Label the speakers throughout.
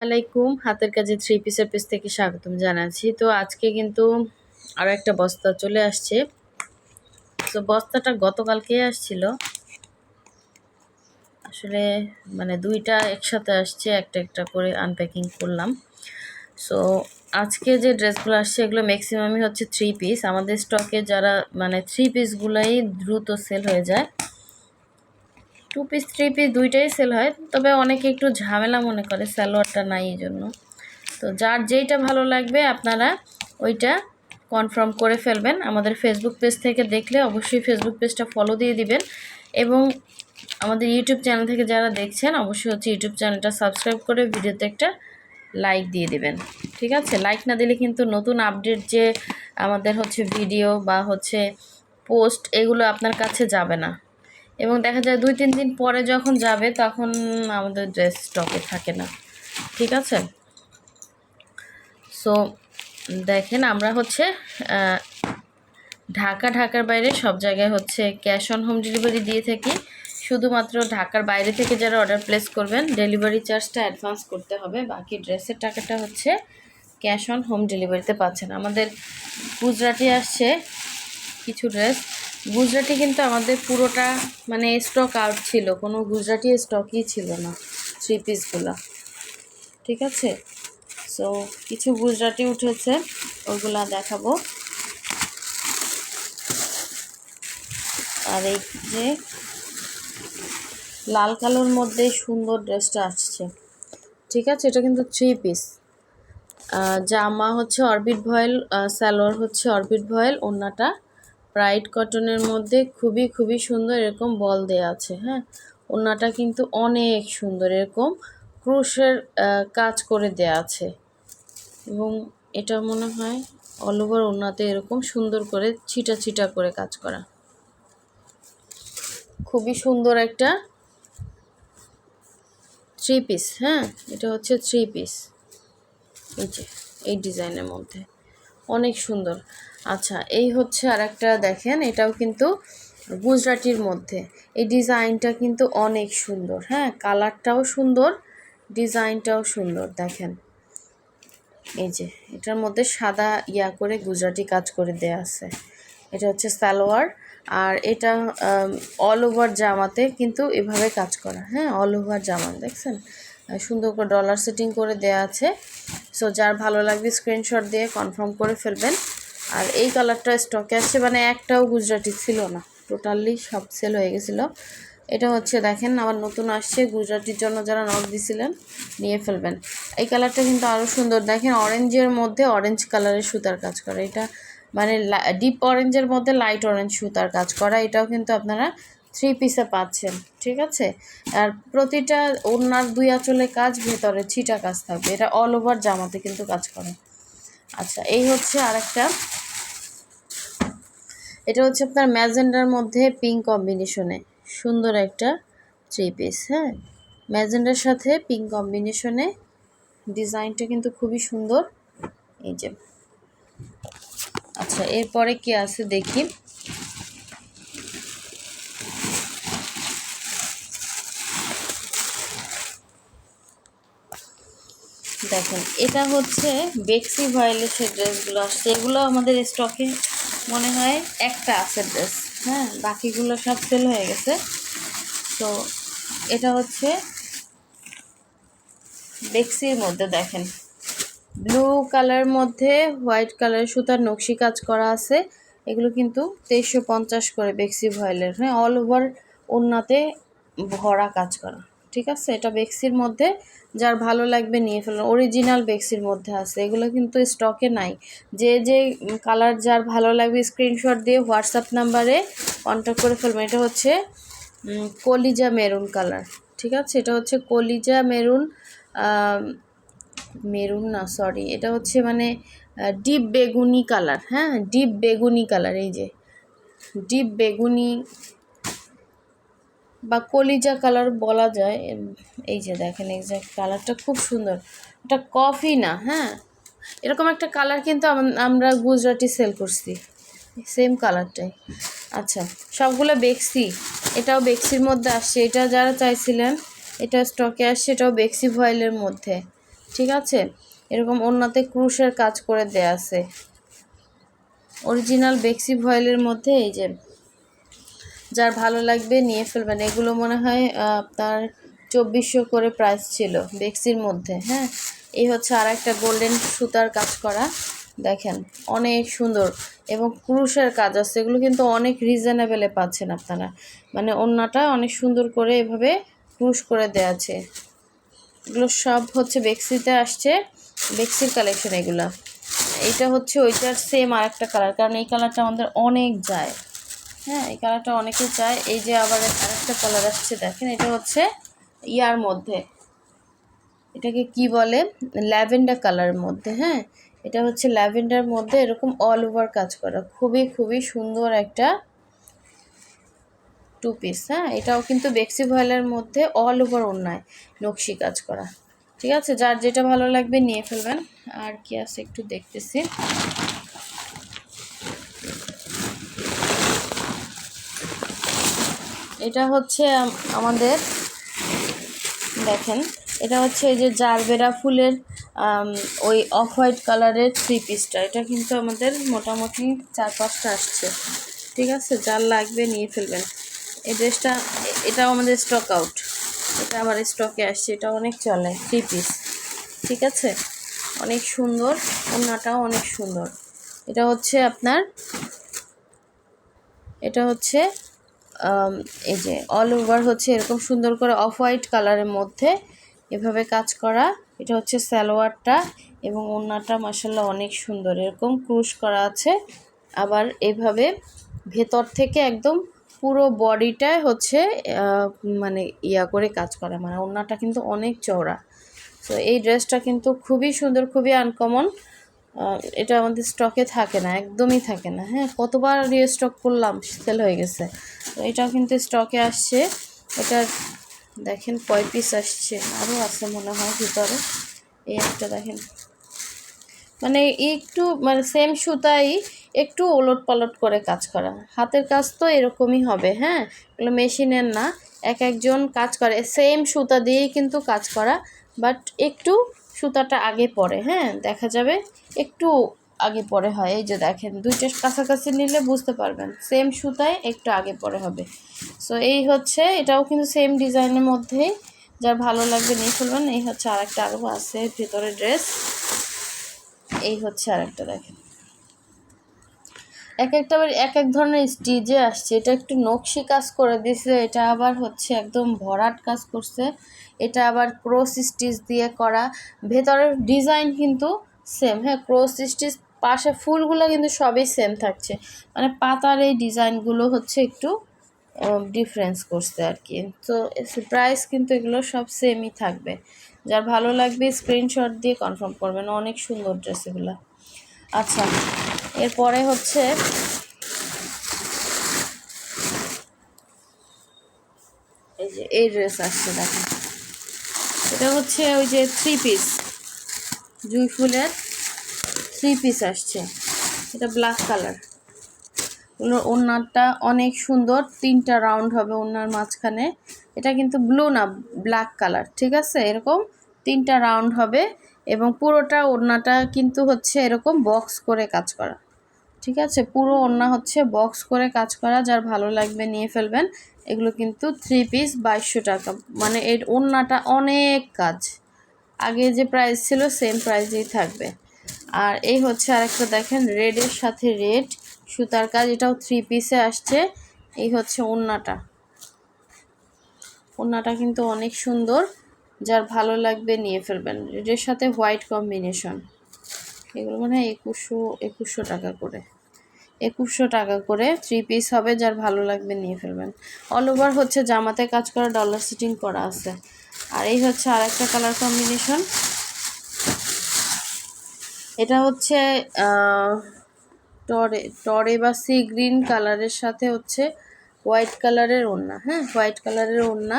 Speaker 1: আলাইকুম, হাতের কাজে থ্রি পিসের পেজ থেকে স্বাগতম জানাচ্ছি। তো আজকে কিন্তু আরও একটা বস্তা চলে আসছে। তো বস্তাটা গতকালকে আসছিল, আসলে মানে দুইটা একসাথে আসছে, একটা একটা করে আনপ্যাকিং করলাম। সো আজকে যে ড্রেসগুলো আসছে এগুলো ম্যাক্সিমামই হচ্ছে থ্রি পিস। আমাদের স্টকে যারা মানে থ্রি পিসগুলোই দ্রুত সেল হয়ে যায়, টু পিস থ্রি পিস দুইটাই সেল হয়, তবে অনেকে একটু ঝামেলা মনে করে সালোয়ারটা নাই এই জন্য। তো যার যেইটা ভালো লাগবে আপনারা ওইটা কনফার্ম করে ফেলবেন। আমাদের ফেসবুক পেজ থেকে দেখলে অবশ্যই ফেসবুক পেজটা ফলো দিয়ে দিবেন, এবং আমাদের ইউটিউব চ্যানেল থেকে যারা দেখছেন অবশ্যই হচ্ছে ইউটিউব চ্যানেলটা সাবস্ক্রাইব করে ভিডিওতে একটা লাইক দিয়ে দিবেন। ঠিক আছে, লাইক না দিলে কিন্তু নতুন আপডেট যে আমাদের হচ্ছে ভিডিও বা হচ্ছে পোস্ট এগুলো আপনার কাছে যাবে না, এবং দেখা যায় 2-3 দিন পরে যখন যাবে তখন আমাদের ড্রেস স্টকে থাকে না। ঠিক আছে, সো দেখেন আমরা হচ্ছে ঢাকার বাইরে সব জায়গায় হচ্ছে ক্যাশ অন হোম ডেলিভারি দিয়ে থাকি। শুধুমাত্র ঢাকার বাইরে থেকে যারা অর্ডার প্লেস করবেন ডেলিভারি চার্জটা অ্যাডভান্স করতে হবে, বাকি ড্রেসের টাকাটা হচ্ছে ক্যাশ অন হোম ডেলিভারিতে পাচ্ছেন। আমাদের গুজরাটি আসছে কিছু ড্রেস, গুজরাটি কিন্তু আমাদের পুরোটা মানে স্টক আউট ছিল, কোনো গুজরাটি স্টকই ছিল না থ্রি পিসগুলো। ঠিক আছে, সো কিছু গুজরাটি উঠেছে, ওইগুলা দেখাবো। আর এই যে লাল কালোর মধ্যে সুন্দর ড্রেসটা আসছে। ঠিক আছে, এটা কিন্তু থ্রি পিস, জামা হচ্ছে অরবিট ভয়েল, সালোয়ার হচ্ছে অরবিট ভয়েল, ওড়নাটা ব্রাইট কটনের মধ্যে খুবই সুন্দর, এরকম বল দেয়া আছে। হ্যাঁ, ওড়নাটা কিন্তু অনেক সুন্দর, এরকম ক্রুশের কাজ করে দেয়া আছে, এবং এটা মনে হয় অল ওভার ওড়নাতে এরকম সুন্দর করে ছিটা করে কাজ করা। খুবই সুন্দর একটা থ্রি পিস। হ্যাঁ, এটা হচ্ছে থ্রি পিস, এই যে এই ডিজাইনের মধ্যে অনেক সুন্দর। আচ্ছা, এই হচ্ছে আর একটা দেখেন, এটাও কিন্তু গুজরাটির মধ্যে, এই ডিজাইনটা কিন্তু অনেক সুন্দর। হ্যাঁ, কালারটাও সুন্দর, ডিজাইনটাও সুন্দর। দেখেন এই যে এটার মধ্যে সাদা ইয়া করে গুজরাটি কাজ করে দেয়া আছে। এটা হচ্ছে সালোয়ার, আর এটা অল ওভার জামাতে কিন্তু এভাবে কাজ করা। হ্যাঁ, অল ওভার জামা দেখছেন, সুন্দর করে ডলার সেটিং করে দেয়া আছে। সো যার ভালো লাগবে স্ক্রিনশট দিয়ে কনফার্ম করে ফেলবেন। আর এই কালারটা স্টকে আসছে, মানে একটাও গুজরাটি ছিল না, টোটালি সব সেল হয়ে গেছিলো। এটা হচ্ছে দেখেন আবার নতুন আসছে, গুজরাটির জন্য যারা নক দিছিলেন নিয়ে ফেলবেন। এই কালারটা কিন্তু আরও সুন্দর, দেখেন অরেঞ্জের মধ্যে অরেঞ্জ কালারের সুতার কাজ করা, এটা মানে ডিপ অরেঞ্জের মধ্যে লাইট অরেঞ্জ সুতার কাজ করা। এটাও কিন্তু আপনারা থ্রি পিসে পাচ্ছেন। ঠিক আছে, আর প্রতিটা ওড়নার দুই আঁচলে কাজ, ভেতরে ছিটা কাজ থাকবে, এটা অল ওভার জামাতে কিন্তু কাজ করে। আচ্ছা, এই হচ্ছে আরেকটা, এটা হচ্ছে আপনার ম্যাজেন্ডার মধ্যে পিঙ্ক কম্বিনেশনে সুন্দর একটা থ্রি পিস। হ্যাঁ, ম্যাজেন্ডার সাথে পিঙ্ক কম্বিনেশনে ডিজাইনটা কিন্তু খুবই সুন্দর, এই যে। আচ্ছা, এরপরে কি আছে দেখি। দেখেন এটা হচ্ছে বেক্সি ভয়েলের ড্রেসগুলো আসছে, এগুলো আমাদের স্টকে মনে হয় একটা আছে ড্রেস। হ্যাঁ, বাকিগুলো সব সেল হয়ে গেছে। তো এটা হচ্ছে বেক্সির মধ্যে দেখেন ব্লু কালার মধ্যে হোয়াইট কালারের সুতার নকশি কাজ করা আছে। এগুলো কিন্তু 2350 করে বেক্সি ভয়েলের। হ্যাঁ, অল ওভার ওড়নাতে ভরা কাজ করা। ঠিক আছে, এটা বেক্সির মধ্যে, যার ভালো লাগবে নিয়ে ফেলুন, অরিজিনাল বেক্সির মধ্যে আছে, এগুলো কিন্তু স্টকে নাই। যে যে কালার যার ভালো লাগবে স্ক্রিনশট দিয়ে হোয়াটসঅ্যাপ নাম্বারে কন্ট্যাক্ট করে ফেলবেন। এটা হচ্ছে কলিজা মেরুন কালার। ঠিক আছে, এটা হচ্ছে কলিজা মেরুন, মেরুন না সরি, এটা হচ্ছে মানে ডিপ বেগুনি কালার। হ্যাঁ, ডিপ বেগুনি কালার, এই যে ডিপ বেগুনি বা কলিজা কালার বলা যায়। এই যে দেখেন এক্সাক্ট কালারটা খুব সুন্দর, এটা কফি না। হ্যাঁ, এরকম একটা কালার কিন্তু আমরা গুজরাটি সেল করছি, সেম কালারটাই। আচ্ছা, সবগুলো বেক্সি, এটাও বেক্সির মধ্যে আসছে, এটা যারা চাইছিলেন এটা স্টকে আসছে, এটাও বেক্সি ভয়েলের মধ্যে। ঠিক আছে, এরকম ওড়নাতে ক্রুশের কাজ করে দেয়া আছে, অরিজিনাল বেক্সি ভয়েলের মধ্যে। এই যে যার ভালো লাগবে নিয়ে ফেলবেন। এগুলো মনে হয় আপনার 2400 করে প্রাইস ছিল বেক্সির মধ্যে। হ্যাঁ, এই হচ্ছে আর একটা গোল্ডেন সুতার কাজ করা, দেখেন অনেক সুন্দর, এবং ক্রুশের কাজ আছে। এগুলো কিন্তু অনেক রিজনেবলে পাচ্ছেন আপনারা, মানে ওড়নাটা অনেক সুন্দর করে এভাবে ক্রুশ করে দেওয়া আছে। এগুলো সব হচ্ছে বেক্সিতে আসছে, বেক্সির কালেকশন এগুলা। এটা হচ্ছে ওইটার সেম আর একটা কালার, কারণ এই কালারটা আমাদের অনেক যায়। হ্যাঁ, এই কালারটা অনেকে চায়। এই যে আবার আরেকটা কালার আসছে, দেখেন এটা হচ্ছে ইয়ার মধ্যে, এটাকে কি বলে, ল্যাভেন্ডার কালারের মধ্যে। হ্যাঁ, এটা হচ্ছে ল্যাভেন্ডার মধ্যে এরকম অল ওভার কাজ করা, খুবই খুবই সুন্দর একটা টু পিস। হ্যাঁ, এটাও কিন্তু বেক্সি ভয়েলের মধ্যে অল ওভার ওড়নায় নকশি কাজ করা। ঠিক আছে, যার যেটা ভালো লাগবে নিয়ে ফেলবেন। আর কি আছে একটু দেখতেছি। এটা হচ্ছে আমাদের, দেখেন এটা হচ্ছে এই যে জারবেরা ফুলের ওই অফ হোয়াইট কালারের থ্রি পিসটা। এটা কিন্তু আমাদের মোটামুটি 4-5টা আসছে। ঠিক আছে, যার লাগবে নিয়ে ফেলবেন। এই ড্রেসটা, এটাও আমাদের স্টক আউট, এটা আবার স্টকে আসছে। এটা অনেক চলে, থ্রি পিস। ঠিক আছে, অনেক সুন্দর, ওড়নাটাও অনেক সুন্দর। এটা হচ্ছে আপনার, এটা হচ্ছে এই যে অল ওভার হচ্ছে এরকম সুন্দর করে অফ হোয়াইট কালারের মধ্যে এভাবে কাজ করা। এটা হচ্ছে সালোয়ারটা, এবং ওড়নাটা মাশাআল্লাহ অনেক সুন্দর, এরকম ক্রুশ করা আছে। আবার এভাবে ভেতর থেকে একদম পুরো বডিটায় হচ্ছে মানে ইয়া করে কাজ করা, মানে ওড়নাটা কিন্তু অনেক চওড়া। তো এই ড্রেসটা কিন্তু খুবই সুন্দর, খুবই আনকমন। এটা আমাদের স্টকে থাকে না, একদমই থাকে না। হ্যাঁ, কতবার রিস্টক করলাম, সেল হয়ে গেছে। তো এটা কিন্তু স্টকে আসছে। এটা দেখেন কয় পিস আসছে, আরও আছে মনে হয় ভিতরে। এই একটা দেখেন, মানে একটু মানে সেম সুতাই একটু ওলট পালট করে কাজ করা। হাতের কাজ তো এরকমই হবে। হ্যাঁ, এগুলো মেশিনের না, এক একজন কাজ করে সেম সুতা দিয়েই কিন্তু কাজ করা, বাট একটু সুতাটা আগে পড়ে। হ্যাঁ, দেখা যাবে একটু আগে পরে হয়। এই যে দেখেন, দুইটা কাছাকাছি নিলে বুঝতে পারবেন, সেম সুতায় একটু আগে পরে হবে। সো এই হচ্ছে, এটাও কিন্তু সেম ডিজাইনের মধ্যেই, যার ভালো লাগবে নিয়ে ফেলবেন। এই হচ্ছে আরেকটা, আরও আছে ভিতরে ড্রেস। এই হচ্ছে আরেকটা, দেখেন এক একটা আবার এক এক ধরনের স্টিচে আসছে। এটা একটু নকশি কাজ করে দিছে, এটা আবার হচ্ছে একদম ভরাট কাজ করছে, এটা আবার ক্রস স্টিচ দিয়ে করা। ভেতরের ডিজাইন কিন্তু সেম। হ্যাঁ, ক্রস স্টিচ, পাশে ফুলগুলো কিন্তু সবই সেম থাকছে, মানে পাতার এই ডিজাইনগুলো হচ্ছে একটু ডিফারেন্স করছে আর কি। তো প্রাইস কিন্তু এগুলো সব সেমই থাকবে। যার ভালো লাগবে স্ক্রিনশট দিয়ে কনফার্ম করবেন। অনেক সুন্দর ড্রেস এগুলো। আচ্ছা, এরপরে হচ্ছে এই যে এই ড্রেস আসছে, দেখেন এটা হচ্ছে ওই যে থ্রি পিস, জুই ফুলের থ্রি পিস আসছে। এটা ব্ল্যাক কালার, ওড়নাটা অনেক সুন্দর, 3টা রাউন্ড হবে ওড়নার মাঝখানে। এটা কিন্তু ব্লু না, ব্ল্যাক কালার। ঠিক আছে, এরকম 3টা রাউন্ড হবে, এবং পুরোটা ওড়নাটা কিন্তু হচ্ছে এরকম বক্স করে কাজ করা। ঠিক আছে, পুরো ওড়না হচ্ছে বক্স করে কাজ করা। যার ভালো লাগবে নিয়ে ফেলবেন। এগুলো কিন্তু থ্রি পিস 2200 টাকা, মানে এর ওড়নাটা অনেক কাজ। আগে যে প্রাইস ছিল সেম প্রাইসেই থাকবে। আর এই হচ্ছে আরেকটা, দেখেন রেডের সাথে রেড সুতার কাজ, এটাও থ্রি পিসে আসছে। এই হচ্ছে ওড়নাটা, ওড়নাটা কিন্তু অনেক সুন্দর, যার ভালো লাগবে নিয়ে ফেলবেন। রেডের সাথে হোয়াইট কম্বিনেশন। এগুলো মানে 2100 টাকা করে, 2100 টাকা করে থ্রি পিস হবে। যার ভালো লাগবে নিয়ে ফেলবেন। অল ওভার হচ্ছে জামাতে কাজ করা, ডলার সিটিং করা আছে। আর এই হচ্ছে আরেকটা কালার কম্বিনেশন, এটা হচ্ছে টরে বা সি গ্রিন কালারের সাথে হচ্ছে হোয়াইট কালারের ওড়না। হ্যাঁ, হোয়াইট কালারের ওড়না,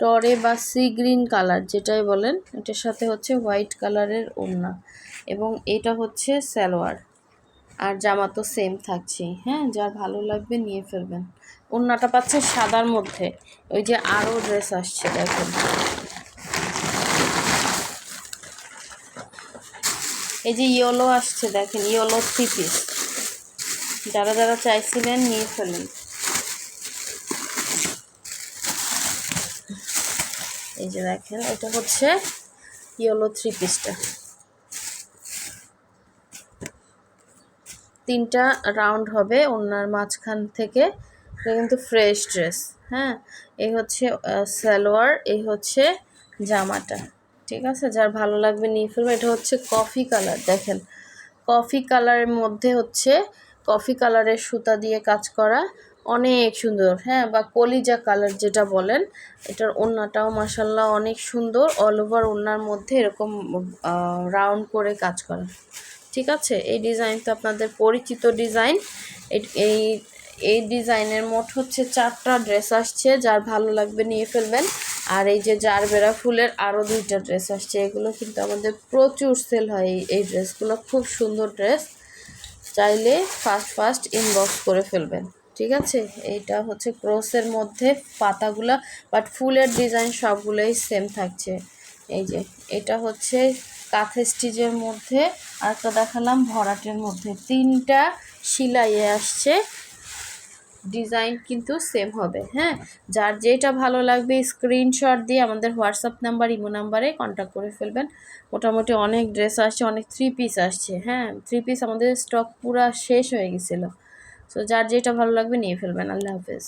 Speaker 1: টরে বা সি গ্রিন কালার যেটাই বলেন, এটার সাথে হচ্ছে হোয়াইট কালারের ওড়না, এবং এটা হচ্ছে সালোয়ার। আর জামা তো সেম থাকছেই। হ্যাঁ, যার ভালো লাগবে নিয়ে ফেলবেন। ওড়নাটা পাচ্ছে সাদার মধ্যে। ওই যে আরও ড্রেস আসছে, দেখেন এই যে ইয়েলো আসছে দেখেন, ইয়েলো 3 পিস, যারা যারা চাইছিলেন নিয়ে ফেলুন। এই যে দেখেন, এটা হচ্ছে ইয়েলো 3 পিসটা, 3টা রাউন্ড হবে ওনার মাঝখান থেকে। এটা কিন্তু ফ্রেশ ড্রেস। হ্যাঁ, এই হচ্ছে সালোয়ার, এই হচ্ছে জামাটা। ঠিক আছে, যার ভালো লাগবে নিয়ে ফেলবে। এটা হচ্ছে কফি কালার, দেখেন কফি কালারের মধ্যে হচ্ছে কফি কালারের সুতা দিয়ে কাজ করা, অনেক সুন্দর। হ্যাঁ, বা কলিজা কালার যেটা বলেন। এটার ওড়নাটাও মাসাল্লাহ অনেক সুন্দর, অল ওভার ওড়নার মধ্যে এরকম রাউন্ড করে কাজ করা। ঠিক আছে, এই ডিজাইনটা আপনাদের পরিচিত ডিজাইন। এই এই ডিজাইনের মোট হচ্ছে 4টা ড্রেস আসছে, যার ভালো লাগবে নিয়ে ফেলবেন। আর এই যে জারবেরা ফুলের আরও 2টা ড্রেস আসছে, এগুলো কিন্তু আমাদের প্রচুর সেল হয়। এই ড্রেসগুলো খুব সুন্দর ড্রেস, চাইলে ফার্স্ট ইনবক্স করে ফেলবেন। ঠিক আছে, এইটা হচ্ছে ক্রসের মধ্যে পাতাগুলা, বাট ফুলের ডিজাইন সবগুলোই সেম থাকছে। এই যে এটা হচ্ছে কাঁথে স্টিচের মধ্যে, আর একটা দেখালাম ভরাটের মধ্যে, 3টা সেলাইয়ে আসছে, ডিজাইন কিন্তু সেম হবে। হ্যাঁ, যার যেটা ভালো লাগবে স্ক্রিনশট দিয়ে আমাদের হোয়াটসঅ্যাপ নাম্বার, ইমো নাম্বারে কন্ট্যাক্ট করে ফেলবেন। মোটামুটি অনেক ড্রেস আসছে, অনেক 3 পিস আসছে। হ্যাঁ, 3 পিস আমাদের স্টক পুরা শেষ হয়ে গেছিলো। সো যার যেটা ভালো লাগবে নিয়ে ফেলবেন। আল্লাহ হাফেজ।